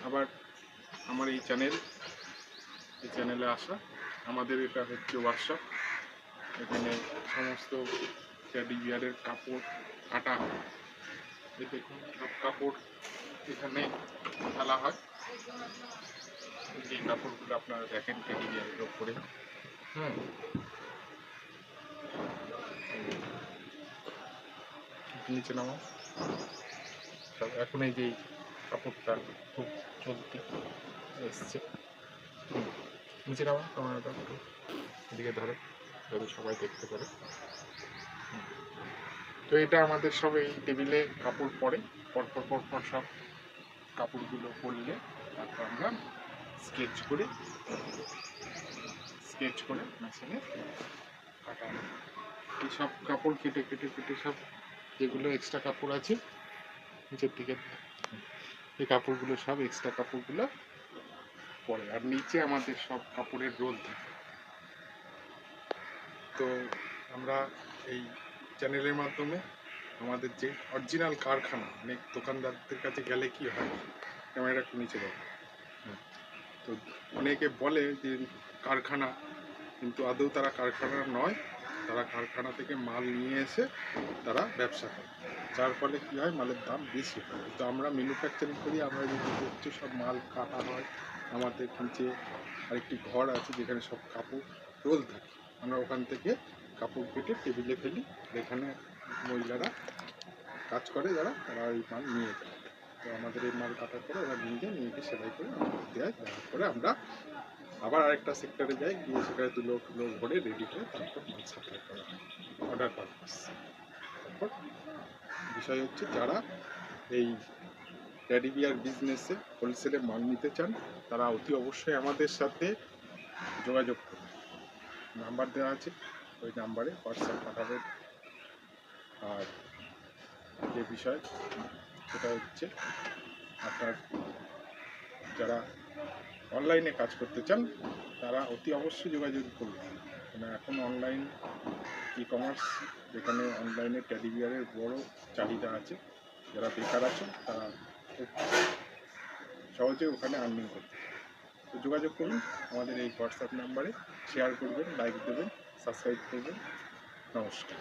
আবার আমার এই চ্যানেলে আসা। আমাদের এটা হচ্ছে ওয়ার্কশপ। এখানে সমস্ত টেডি বিয়ারের কাপড় কাটা হয়। এই দেখুন সব কাপড় এখানে ফেলা হয়। যে কাপড়গুলো আপনারা দেখেন টেডি বিয়ারের ওপরে, নিচে নামাও। এখন এই যে কাপড়টা খুব চলতি এসছে, নিচে নামাও। ক্যামেরাটা একটু এদিকে ধরে যাতে সবাই দেখতে পারে। তো এটা আমাদের সব এই টেবিলে কাপড় পরে পরপর সব কাপড়গুলো পরলে তারপর আমরা স্কেচ করে মেশিনে কাটা। এই সব কাপড় কেটে সব যেগুলো এক্সট্রা কাপড় আছে নিচের দিকে, এই কাপড়গুলো সব এক্সট্রা কাপড়গুলো পরে। আর নিচে আমাদের সব কাপড়ের রোল থাকে। তো আমরা এই চ্যানেলের মাধ্যমে আমাদের যে অরিজিনাল কারখানা, অনেক দোকানদারদের কাছে গেলে কি হয়, ক্যামেরাটা একটু নিচে দেয়, তো অনেকে বলে যে কারখানা, কিন্তু আদৌ তারা কারখানা নয়। তারা কারখানা থেকে মাল নিয়ে এসে তারা ব্যবসা করে, যার ফলে কী হয়, মালের দাম বেশি হয়। তো আমরা ম্যানুফ্যাকচারিং করি, আমরা যদি হচ্ছে সব মাল কাটা হয়। আমাদের নিচে আরেকটি ঘর আছে যেখানে সব কাপড় রোল থাকে, আমরা ওখান থেকে কাপড় কেটে টেবিলে ফেলি। এখানে মহিলারা কাজ করে যারা, তারা ওই মাল নিয়ে যায়। তো আমাদের এই মাল কাটার পরে ওরা নিয়ে গিয়ে সেলাই করে দেয়। দেওয়ার পরে আমরা আবার আরেকটা সেক্টরে যাই, গিয়ে সেখানে তুলো ভরে রেডি করে তারপর মাল সাপ্লাই করা হয় অর্ডার পারপাস। তারপর বিষয় হচ্ছে যারা এই টেডি বিয়ার বিজনেসে হোলসেলে মাল নিতে চান, তারা অতি অবশ্যই আমাদের সাথে যোগাযোগ করুন। নাম্বার দেওয়া আছে, ওই নাম্বারে হোয়াটসঅ্যাপ পাঠাবেন। আর যে বিষয় সেটা হচ্ছে আপনার যারা অনলাইনে কাজ করতে চান তারা অতি অবশ্যই যোগাযোগ করুন। মানে এখন অনলাইন ই-কমার্স, যেখানে অনলাইনে টেডি বিয়ারের বড় চাহিদা আছে। যারা বেকার আছেন তারা খুব সহজে ওখানে আর্নিং করতে পারে। তো যোগাযোগ করুন আমাদের এই হোয়াটসঅ্যাপ নাম্বারে, শেয়ার করবেন, লাইক দেবেন, সাবস্ক্রাইব করবেন। নমস্কার।